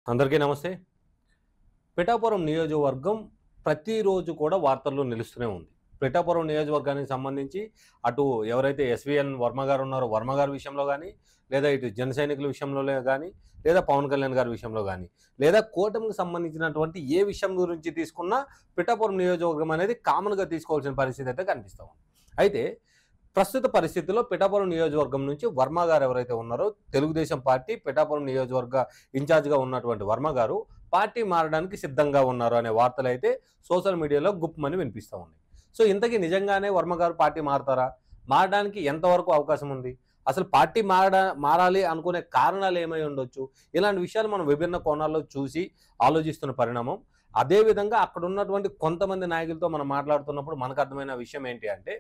అందరికీ నమస్తే. పిఠాపురం నియోజకవర్గం ప్రతిరోజు కూడా వార్తల్లో నిలుస్తూనే ఉంది. పిఠాపురం నియోజకవర్గానికి సంబంధించి అటు ఎవరైతే ఎస్వీఎన్ వర్మ గారు ఉన్నారో వర్మ గారి విషయంలో గానీ, లేదా ఇటు జన సైనికుల విషయంలోనే గానీ, లేదా పవన్ కళ్యాణ్ గారి విషయంలో గానీ, లేదా కూటమికి సంబంధించినటువంటి ఏ విషయం గురించి తీసుకున్నా పిఠాపురం నియోజకవర్గం అనేది కామన్‌గా తీసుకోవాల్సిన పరిస్థితి అయితే కనిపిస్తా ఉంది. అయితే ప్రస్తుత పరిస్థితుల్లో పిఠాపురం నియోజకవర్గం నుంచి వర్మ గారు ఎవరైతే ఉన్నారో తెలుగుదేశం పార్టీ పిఠాపురం నియోజకవర్గ ఇన్ఛార్జ్‌గా ఉన్నటువంటి వర్మ గారు పార్టీ మారడానికి సిద్ధంగా ఉన్నారు అనే వార్తలైతే సోషల్ మీడియాలో గుప్పుమని వినిపిస్తా ఉన్నాయి. సో ఇంతకీ నిజంగానే వర్మ గారు పార్టీ మారతారా? మారడానికి ఎంతవరకు అవకాశం ఉంది? అసలు పార్టీ మారాలి అనుకునే కారణాలు ఏమై ఉండొచ్చు? ఇలాంటి విషయాలు మనం విభిన్న కోణాల్లో చూసి ఆలోచిస్తున్న పరిణామం. అదేవిధంగా అక్కడ ఉన్నటువంటి కొంతమంది నాయకులతో మనం మాట్లాడుతున్నప్పుడు మనకు అర్థమైన విషయం ఏంటి అంటే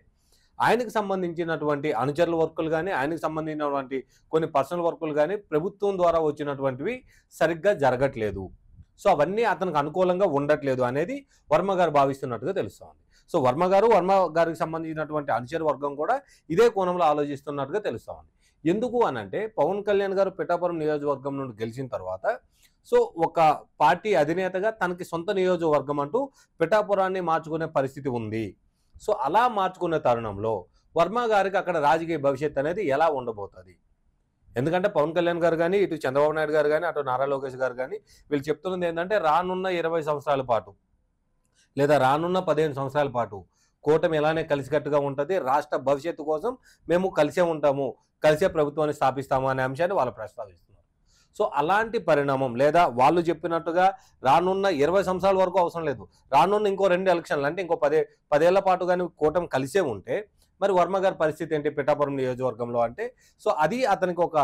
ఆయనకు సంబంధించినటువంటి అనుచరుల వర్కులు గానీ, ఆయనకు సంబంధించినటువంటి కొన్ని పర్సనల్ వర్కులు గానీ, ప్రభుత్వం ద్వారా వచ్చినటువంటివి సరిగ్గా జరగట్లేదు. సో, అవన్నీ అతనికి అనుకూలంగా ఉండట్లేదు అనేది వర్మ గారు భావిస్తున్నట్టుగా తెలుస్తోంది. సో, వర్మ గారికి సంబంధించినటువంటి అనుచర వర్గం కూడా ఇదే కోణంలో ఆలోచిస్తున్నట్టుగా తెలుస్తోంది. ఎందుకు అనంటే, పవన్ కళ్యాణ్ గారు పిఠాపురం నియోజకవర్గం నుండి గెలిచిన తర్వాత సో, ఒక పార్టీ అధినేతగా తనకి సొంత నియోజకవర్గం అంటూ పిఠాపురాన్ని మార్చుకునే పరిస్థితి ఉంది. సో, అలా మార్చుకునే తరుణంలో వర్మ గారికి అక్కడ రాజకీయ భవిష్యత్ అనేది ఎలా ఉండబోతది? ఎందుకంటే పవన్ కళ్యాణ్ గారు గానీ, ఇటు చంద్రబాబు నాయుడు గారు గానీ, అటు నారా లోకేష్ గారు గానీ వీళ్ళు చెప్తున్నది ఏందంటే రానున్న 20 సంవత్సరాల పాటు లేదా రానున్న 15 సంవత్సరాల పాటు కూటమి ఎలానే కలిసికట్టుగా ఉంటది. రాష్ట్ర భవిష్యత్తు కోసం మేము కలిసే ఉంటాము. కలిసే ప్రభుత్వాన్ని స్థాపిస్తాము అనే అంశాన్ని వాళ్ళు ప్రస్తావిస్తున్నారు. సో, అలాంటి పరిణామం లేదా వాళ్ళు చెప్పినట్టుగా రానున్న 20 సంవత్సరాల వరకు అవసరం లేదు. రానున్న ఇంకో 2 ఎలక్షన్లు అంటే ఇంకో 10 ఏళ్ల పాటు గాని కూటమి కలిసే ఉంటే మరి వర్మ గారి పరిస్థితి ఏంటి పిఠాపురం నియోజకవర్గంలో అంటే సో, అది అతనికి ఒక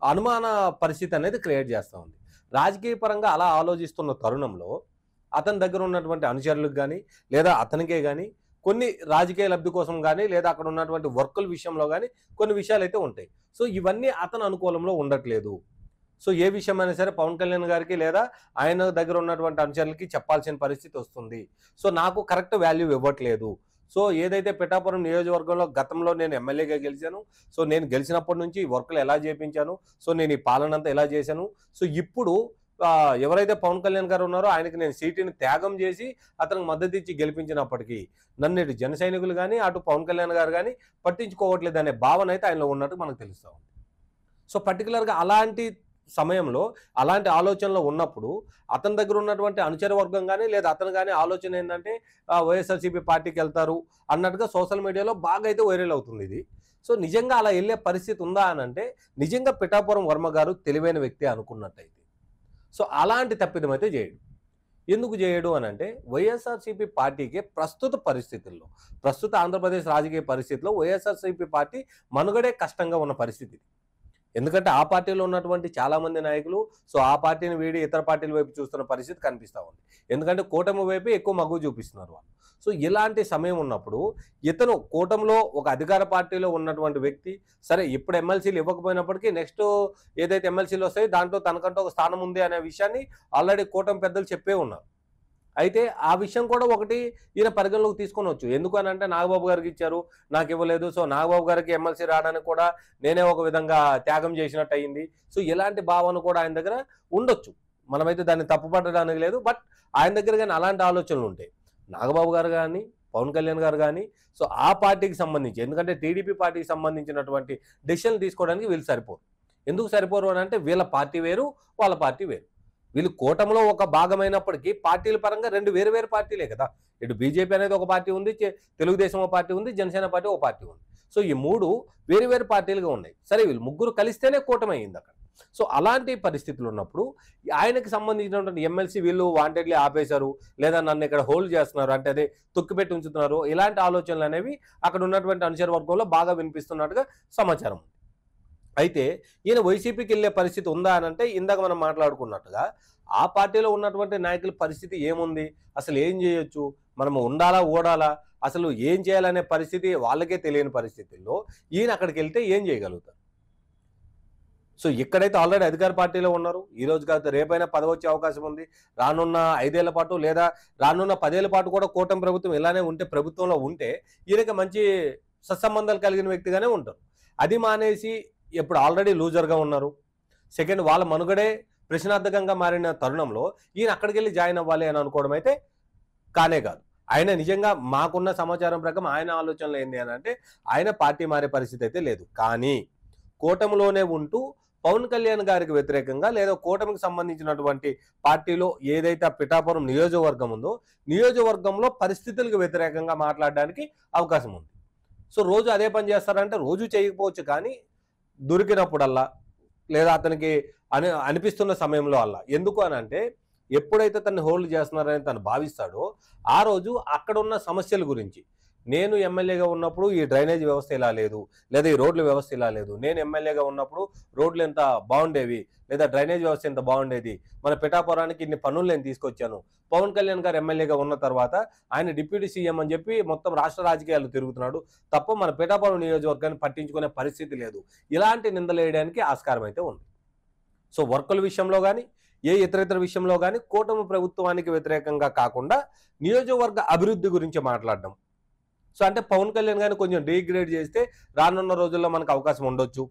అనుమాన పరిస్థితి అనేది క్రియేట్ చేస్తా ఉంది. రాజకీయ పరంగా అలా ఆలోచిస్తున్న తరుణంలో అతని దగ్గర ఉన్నటువంటి అనుచరులకు గానీ, లేదా అతనికే గానీ కొన్ని రాజకీయ లబ్ధి కోసం గానీ, లేదా అక్కడ ఉన్నటువంటి వర్కుల విషయంలో గానీ కొన్ని విషయాలైతే ఉంటాయి. సో, ఇవన్నీ అతని అనుకూలంలో ఉండట్లేదు. సో, ఏ విషయమైనా సరే పవన్ కళ్యాణ్ గారికి లేదా ఆయన దగ్గర ఉన్నటువంటి అనుచరులకి చెప్పాల్సిన పరిస్థితి వస్తుంది. సో, నాకు కరెక్ట్ వాల్యూ ఇవ్వట్లేదు. సో, ఏదైతే పిఠాపురం నియోజకవర్గంలో గతంలో నేను ఎమ్మెల్యేగా గెలిచాను. సో, నేను గెలిచినప్పటి నుంచి ఈ వర్కులు ఎలా చేపించాను. సో, నేను ఈ పాలనంతా ఎలా చేశాను. సో, ఇప్పుడు ఎవరైతే పవన్ కళ్యాణ్ గారు ఉన్నారో ఆయనకి నేను సీటుని త్యాగం చేసి అతనికి మద్దతు ఇచ్చి గెలిపించినప్పటికీ నన్ను ఇటు జన సైనికులు గానీ, అటు పవన్ కళ్యాణ్ గారు గానీ పట్టించుకోవట్లేదు అనే భావన అయితే ఆయనలో ఉన్నట్టు మనకు తెలుస్తా ఉంది. సో, పర్టికులర్‌గా అలాంటి సమయంలో, అలాంటి ఆలోచనలో ఉన్నప్పుడు అతని దగ్గర ఉన్నటువంటి అనుచర వర్గం గానీ, లేదా అతను గానీ ఆలోచన ఏందంటే వైఎస్ఆర్‌సీపీ పార్టీకెళ్తారు అన్నట్టుగా సోషల్ మీడియాలో బాగా అయితే వైరల్ అవుతుంది ఇది. సో, నిజంగా అలా ఎళ్ళే పరిస్థితి ఉందా అనంటే నిజంగా పిఠాపురం వర్మ గారు తెలివైన వ్యక్తి అనుకున్నట్టయితే. సో, అలాంటి తప్పిదం అయితే చేయడు. ఎందుకు చేయడు అనంటే వైఎస్ఆర్‌సీపీ పార్టీకి ప్రస్తుత పరిస్థితుల్లో, ప్రస్తుత ఆంధ్రప్రదేశ్ రాజకీయ పరిస్థితిలో వైఎస్ఆర్‌సీపీ పార్టీ మనుగడే కష్టంగా ఉన్న పరిస్థితి. ఎందుకంటే ఆ పార్టీలో ఉన్నటువంటి చాలామంది నాయకులు సో, ఆ పార్టీని వీడి ఇతర పార్టీల వైపు చూస్తున్న పరిస్థితి కనిపిస్తా ఉంది. ఎందుకంటే కూటమి వైపే ఎక్కువ మగ్గు చూపిస్తున్నారు వాళ్ళు. సో, ఇలాంటి సమయం ఉన్నప్పుడు ఇతను కూటమిలో ఒక అధికార పార్టీలో ఉన్నటువంటి వ్యక్తి సరే ఇప్పుడు ఎమ్మెల్సీలు ఇవ్వకపోయినప్పటికీ నెక్స్ట్ ఏదైతే ఎమ్మెల్సీలు వస్తాయో దాంట్లో తనకంటూ ఒక స్థానం ఉంది అనే విషయాన్ని ఆల్రెడీ కూటమి పెద్దలు చెప్పే ఉన్నారు. అయితే ఆ విషయం కూడా ఒకటి ఈయన పరిగణలోకి తీసుకొనొచ్చు. ఎందుకనంటే నాగబాబు గారికి ఇచ్చారు, నాకివ్వలేదు. సో, నాగబాబు గారికి ఎమ్మెల్సీ రావడానికి కూడా నేనే ఒక విధంగా త్యాగం చేసినట్టు అయింది. సో, ఇలాంటి భావన కూడా ఆయన దగ్గర ఉండొచ్చు. మనమైతే దాన్ని తప్పుపట్టడానికి లేదు. బట్ ఆయన దగ్గర గాని అలాంటి ఆలోచనలు ఉంటాయి. నాగబాబు గారు గాని, పవన్ కళ్యాణ్ గారు గాని సో, ఆ పార్టీకి సంబంధించి ఎందుకంటే టీడీపీ పార్టీకి సంబంధించినటువంటి డెసిషన్‌లు తీసుకోవడానికి వీళ్ళు సరిపోరు. ఎందుకు సరిపోరు అనంటే వీళ్ళ పార్టీ వేరు, వాళ్ళ పార్టీ వేరు. వీళ్ళు కూటమిలో ఒక భాగమైనప్పటికీ పార్టీల పరంగా 2 వేరు వేరు పార్టీలే కదా! ఇటు బీజేపీ అనేది ఒక పార్టీ ఉంది. తెలుగుదేశం ఒక పార్టీ ఉంది. జనసేన పార్టీ ఒక పార్టీ ఉంది. సో, ఈ 3 వేరు వేరు పార్టీలుగా ఉన్నాయి. సరే వీళ్ళు ముగ్గురు కలిస్తేనే కూటమి అయిందక్కడ. సో, అలాంటి పరిస్థితులు ఉన్నప్పుడు ఆయనకి సంబంధించినటువంటి ఎమ్మెల్సీ వీళ్ళు వాంటెడ్‌లీ ఆపేశారు. లేదా నన్ను ఇక్కడ హోల్డ్ చేస్తున్నారు. అంటే అదే తొక్కిపెట్టి ఉంచుతున్నారు. ఇలాంటి ఆలోచనలనేవి అక్కడ ఉన్నటువంటి అనుచర వర్గంలో బాగా వినిపిస్తున్నట్టుగా సమాచారం ఉంది. అయితే ఈయన వైసీపీకెళ్ళే పరిస్థితి ఉందా అనంటే ఇందాక మనం మాట్లాడుకున్నట్టుగా ఆ పార్టీలో ఉన్నటువంటి నాయకుల పరిస్థితి ఏముంది? అసలు ఏం చేయొచ్చు? మనం ఉండాలా? ఊడాలా? అసలు ఏం చేయాలనే పరిస్థితి వాళ్ళకే తెలియని పరిస్థితుల్లో ఈయన అక్కడికెళ్తే ఏం చేయగలుగుతారు? సో, ఇక్కడైతే ఆల్రెడీ అధికార పార్టీలో ఉన్నారు. ఈరోజు కాదు రేపైనా పదవొచ్చే అవకాశం ఉంది. రానున్న 5 ఏళ్ల పాటు లేదా రానున్న 10 ఏళ్ల పాటు కూడా కూటమి ప్రభుత్వం ఇలానే ఉంటే ప్రభుత్వంలో ఉంటే ఈయనకి మంచి సత్సంబంధాలు కలిగిన వ్యక్తిగానే ఉంటారు. అది మానేసి ఇప్పుడు ఆల్రెడీ లూజర్‌గా ఉన్నారు. సెకండ్ వాళ్ళ మనుగడే ప్రశ్నార్థకంగా మారిన తరుణంలో ఈయన అక్కడికి వెళ్ళి జాయిన్ అవ్వాలి అని అనుకోవడం అయితే కానే కాదు. ఆయన నిజంగా మాకున్న సమాచారం ప్రకారం ఆయన ఆలోచనలు ఏంది అని అంటే ఆయన పార్టీ మారే పరిస్థితి అయితే లేదు. కానీ కూటమిలోనే ఉంటూ పవన్ కళ్యాణ్ గారికి వ్యతిరేకంగా లేదా కూటమికి సంబంధించినటువంటి పార్టీలో ఏదైతే పిఠాపురం నియోజకవర్గం ఉందో నియోజకవర్గంలో పరిస్థితులకు వ్యతిరేకంగా మాట్లాడడానికి అవకాశం ఉంది. సో రోజు అదే పని చేస్తారంటే రోజు చేయకపోవచ్చు, కానీ దొరికినప్పుడల్లా లేదా అతనికి అనిపిస్తున్న సమయంలో అల్లా. ఎందుకు అని అంటే ఎప్పుడైతే తను హోల్డ్ చేస్తున్నారని తను భావిస్తాడో ఆ రోజు అక్కడ ఉన్న సమస్యల గురించి, నేను ఎమ్మెల్యేగా ఉన్నప్పుడు ఈ డ్రైనేజ్ వ్యవస్థ ఇలా లేదు, లేదా ఈ రోడ్ల వ్యవస్థ ఇలా లేదు, నేను ఎమ్మెల్యేగా ఉన్నప్పుడు రోడ్లు ఎంత బాగుండేవి, లేదా డ్రైనేజ్ వ్యవస్థ ఎంత బాగుండేది, మన పిఠాపురానికి ఇన్ని పనులు నేను తీసుకొచ్చాను. పవన్ కళ్యాణ్ గారు ఎమ్మెల్యేగా ఉన్న తర్వాత ఆయన డిప్యూటీ సీఎం అని చెప్పి మొత్తం రాష్ట్ర రాజకీయాలు తిరుగుతున్నాడు తప్ప మన పిఠాపురం నియోజకవర్గాన్ని పట్టించుకునే పరిస్థితి లేదు. ఇలాంటి నిందలేయడానికి ఆస్కారం అయితే ఉంది. సో వర్కుల విషయంలో కానీ ఏ ఇతర విషయంలో కానీ కూటమి ప్రభుత్వానికి వ్యతిరేకంగా కాకుండా నియోజకవర్గ అభివృద్ధి గురించి మాట్లాడడం. సో అంటే పవన్ కళ్యాణ్ గారిని కొంచెం డీగ్రేడ్ చేస్తే రానున్న రోజుల్లో మనకు అవకాశం ఉండొచ్చు,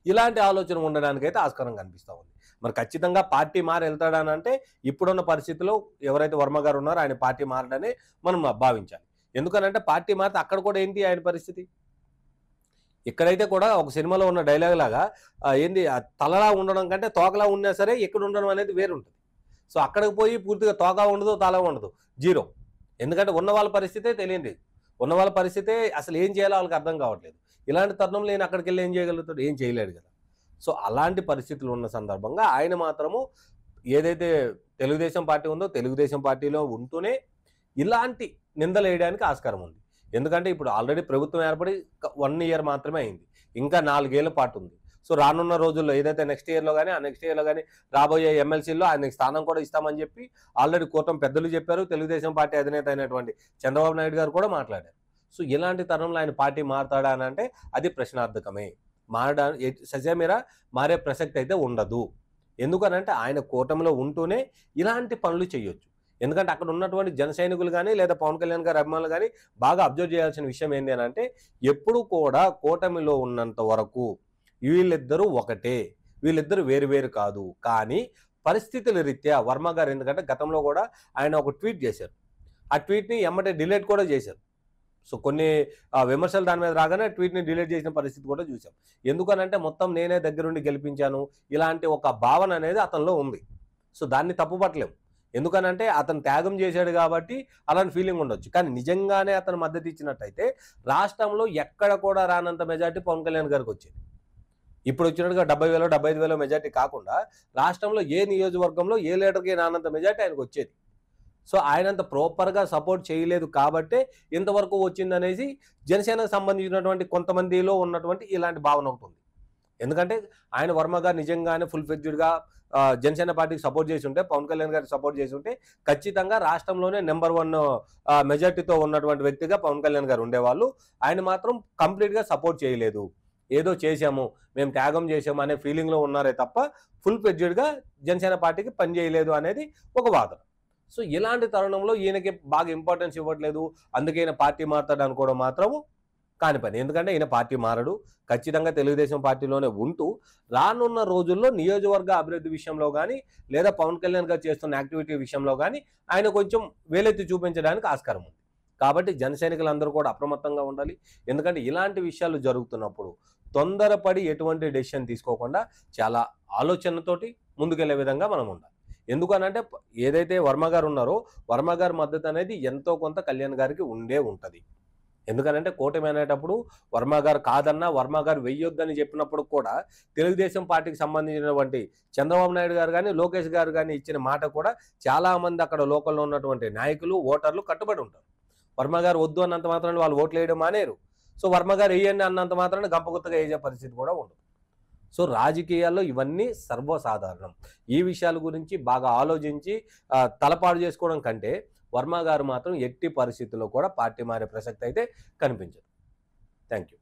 ఇలాంటి ఆలోచన ఉండడానికైతే ఆస్కారం కనిపిస్తూ ఉంది. మరి ఖచ్చితంగా పార్టీ మారి వెళ్తాడని అంటే ఇప్పుడున్న పరిస్థితిలో ఎవరైతే వర్మ గారు ఉన్నారో ఆయన పార్టీ మారడనే మనం భావించాలి. ఎందుకనంటే పార్టీ మారితే అక్కడ కూడా ఏంటి ఆయన పరిస్థితి, ఇక్కడైతే కూడా ఒక సినిమాలో ఉన్న డైలాగ్ లాగా ఏంది తలలా ఉండడం కంటే తోకలా ఉన్నా సరే ఎక్కడ ఉండడం అనేది వేరుంటుంది. సో అక్కడికి పోయి పూర్తిగా తోక ఉండదు తల ఉండదు, జీరో. ఎందుకంటే ఉన్న వాళ్ళ పరిస్థితే తెలియంది, ఉన్న వాళ్ళ పరిస్థితే అసలు ఏం చేయాలో వాళ్ళకి అర్థం కావట్లేదు. ఇలాంటి తరుణంలో నేను అక్కడికి వెళ్ళి ఏం చేయగలుగుతాడు, ఏం చేయలేడు కదా. సో అలాంటి పరిస్థితులు ఉన్న సందర్భంగా ఆయన మాత్రము ఏదైతే తెలుగుదేశం పార్టీ ఉందో తెలుగుదేశం పార్టీలో ఉంటూనే ఇలాంటి నిందలు వేయడానికి ఆస్కారం ఉంది. ఎందుకంటే ఇప్పుడు ఆల్రెడీ ప్రభుత్వం ఏర్పడి 1 ఇయర్ మాత్రమే అయింది, ఇంకా 4 ఏళ్ల పాటు ఉంది. సో రానున్న రోజుల్లో ఏదైతే నెక్స్ట్ ఇయర్లో కానీ ఆ నెక్స్ట్ ఇయర్లో కానీ రాబోయే ఎమ్మెల్సీలో ఆయనకి స్థానం కూడా ఇస్తామని చెప్పి ఆల్రెడీ కూటమి పెద్దలు చెప్పారు. తెలుగుదేశం పార్టీ అధినేత అయినటువంటి చంద్రబాబు నాయుడు గారు కూడా మాట్లాడారు. సో ఇలాంటి తరుణంలో ఆయన పార్టీ మారుతాడా అని అంటే అది ప్రశ్నార్థకమే. సజామీరా మారే ప్రసక్తి అయితే ఉండదు. ఎందుకనంటే ఆయన కూటమిలో ఉంటూనే ఇలాంటి పనులు చేయొచ్చు. ఎందుకంటే అక్కడ ఉన్నటువంటి జన సైనికులు కానీ లేదా పవన్ కళ్యాణ్ గారి అభిమానులు కానీ బాగా అబ్జర్వ్ చేయాల్సిన విషయం ఏంటి అని అంటే ఎప్పుడు కూడా కూటమిలో ఉన్నంత వరకు వీళ్ళిద్దరూ ఒకటే, వీళ్ళిద్దరూ వేరు వేరు కాదు. కానీ పరిస్థితుల రీత్యా వర్మ గారు, ఎందుకంటే గతంలో కూడా ఆయన ఒక ట్వీట్ చేశారు, ఆ ట్వీట్ని ఎమ్మటే డిలీట్ కూడా చేశారు. సో కొన్ని విమర్శలు దాని మీద రాగానే ట్వీట్ని డిలీట్ చేసిన పరిస్థితి కూడా చూసాం. ఎందుకనంటే మొత్తం నేనే దగ్గరుండి గెలిపించాను ఇలాంటి ఒక భావన అనేది అతనిలో ఉంది. సో దాన్ని తప్పుపట్టలేము, ఎందుకనంటే అతను త్యాగం చేశాడు కాబట్టి అలాంటి ఫీలింగ్ ఉండొచ్చు. కానీ నిజంగానే అతను మద్దతు ఇచ్చినట్టయితే రాష్ట్రంలో ఎక్కడ కూడా రానంత మెజార్టీ పవన్ కళ్యాణ్ గారికి వచ్చేది. ఇప్పుడు వచ్చినట్టుగా 70,000 75,000 మెజార్టీ కాకుండా రాష్ట్రంలో ఏ నియోజకవర్గంలో ఏ లీడర్కి రానంత మెజార్టీ ఆయనకు వచ్చేది. సో ఆయనంత ప్రాపర్గా సపోర్ట్ చేయలేదు కాబట్టే ఇంతవరకు వచ్చిందనేసి జనసేనకు సంబంధించినటువంటి కొంతమందిలో ఉన్నటువంటి ఇలాంటి భావన అవుతుంది. ఎందుకంటే ఆయన వర్మ గారు నిజంగానే ఫుల్ ఫ్లెడ్జ్డ్గా జనసేన పార్టీకి సపోర్ట్ చేసి ఉంటే, పవన్ కళ్యాణ్ గారికి సపోర్ట్ చేసి ఉంటే ఖచ్చితంగా రాష్ట్రంలోనే నెంబర్ 1 మెజార్టీతో ఉన్నటువంటి వ్యక్తిగా పవన్ కళ్యాణ్ గారు ఉండేవాళ్ళు. ఆయన మాత్రం కంప్లీట్గా సపోర్ట్ చేయలేదు, ఏదో చేశాము మేము త్యాగం చేసాము అనే ఫీలింగ్లో ఉన్నారే తప్ప ఫుల్ ఫ్లెడ్జ్డ్గా జనసేన పార్టీకి పని చేయలేదు అనేది ఒక వాదన. సో ఇలాంటి తరుణంలో ఈయనకి బాగా ఇంపార్టెన్స్ ఇవ్వట్లేదు, అందుకే ఈయన పార్టీ మారుతాడు అనుకోవడం మాత్రము కాని పని. ఎందుకంటే ఈయన పార్టీ మారడు, ఖచ్చితంగా తెలుగుదేశం పార్టీలోనే ఉంటూ రానున్న రోజుల్లో నియోజకవర్గ అభివృద్ధి విషయంలో కానీ లేదా పవన్ కళ్యాణ్ గారు చేస్తున్న యాక్టివిటీ విషయంలో కానీ ఆయన కొంచెం వేలెత్తి చూపించడానికి ఆస్కారం ఉంది. కాబట్టి జన సైనికులందరూ కూడా అప్రమత్తంగా ఉండాలి. ఎందుకంటే ఇలాంటి విషయాలు జరుగుతున్నప్పుడు తొందరపడి ఎటువంటి డెసిషన్ తీసుకోకుండా చాలా ఆలోచనతోటి ముందుకెళ్లే విధంగా మనం ఉండాలి. ఎందుకనంటే ఏదైతే వర్మ గారు ఉన్నారో వర్మ గారి మద్దతు అనేది ఎంతో కొంత కళ్యాణ్ గారికి ఉండే ఉంటుంది. ఎందుకనంటే కూటమి అనేటప్పుడు వర్మ గారు కాదన్నా వర్మ గారు వెయ్యొద్దని చెప్పినప్పుడు కూడా తెలుగుదేశం పార్టీకి సంబంధించినటువంటి చంద్రబాబు నాయుడు గారు కానీ లోకేష్ గారు కానీ ఇచ్చిన మాట కూడా చాలామంది అక్కడ లోకల్లో ఉన్నటువంటి నాయకులు ఓటర్లు కట్టుబడి ఉంటారు. వర్మ గారు వద్దు అన్నంత మాత్రాన్ని వాళ్ళు ఓట్లు వేయడం మానేరు. సో వర్మ గారు వేయండి అన్నంత మాత్రాన్ని గంపగుత్తగా వేసే పరిస్థితి కూడా ఉండదు. సో రాజకీయాల్లో ఇవన్నీ సర్వసాధారణం. ఈ విషయాల గురించి బాగా ఆలోచించి తలపాడు చేసుకోవడం కంటే వర్మ గారు మాత్రం ఎట్టి పరిస్థితుల్లో కూడా పార్టీ మారే ప్రసక్తి అయితే కనిపించదు. Thank you.